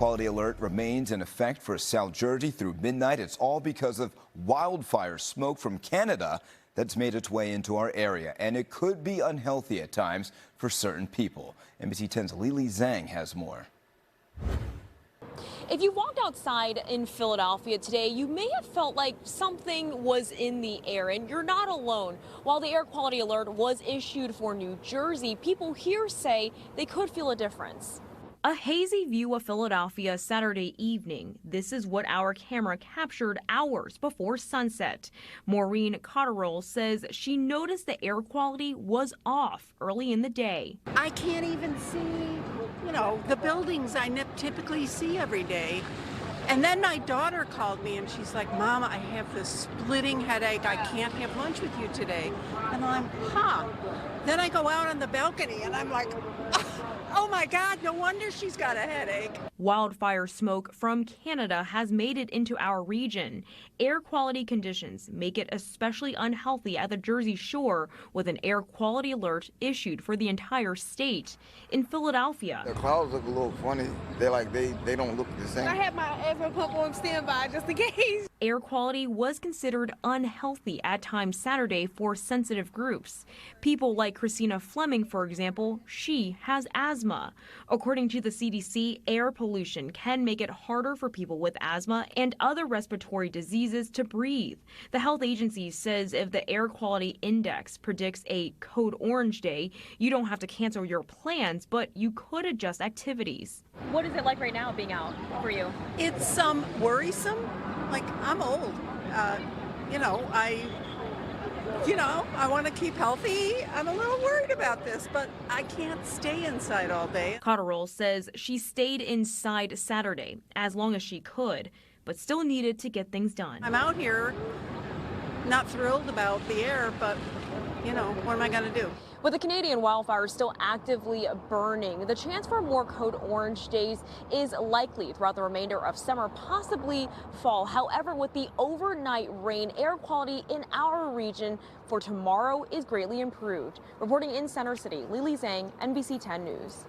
Quality alert remains in effect for South Jersey through midnight. It's all because of wildfire smoke from Canada that's made its way into our area, and it could be unhealthy at times for certain people. NBC 10's Lili Zheng has more. If you walked outside in Philadelphia today, you may have felt like something was in the air, and you're not alone. While the air quality alert was issued for New Jersey, people here say they could feel a difference. A hazy view of Philadelphia Saturday evening. This is what our camera captured hours before sunset. Maureen Cotterill says she noticed the air quality was off early in the day. I can't even see, the buildings I typically see every day. And then my daughter called me and she's like, Mom, I have this splitting headache. I can't have lunch with you today. And I'm, Then I go out on the balcony and I'm like, oh my God, no wonder she's got a headache. Wildfire smoke from Canada has made it into our region. Air quality conditions make it especially unhealthy at the Jersey Shore, with an air quality alert issued for the entire state. In Philadelphia, the clouds look a little funny. They don't look the same. I have my asthma pump on standby just in case. Air quality was considered unhealthy at times Saturday for sensitive groups. People like Christina Fleming, for example, she has asthma. According to the CDC, air pollution can make it harder for people with asthma and other respiratory diseases to breathe. The health agency says if the air quality index predicts a code orange day, you don't have to cancel your plans, but you could adjust activities. What is it like right now being out for you? It's worrisome. Like, I'm old. I want to keep healthy. I'm a little worried about this, but I can't stay inside all day. Cotterill says she stayed inside Saturday as long as she could, but still needed to get things done. I'm out here, not thrilled about the air, but, what am I going to do? With the Canadian wildfires still actively burning, the chance for more code orange days is likely throughout the remainder of summer, possibly fall. However, with the overnight rain, air quality in our region for tomorrow is greatly improved. Reporting in Center City, Lili Zheng, NBC 10 News.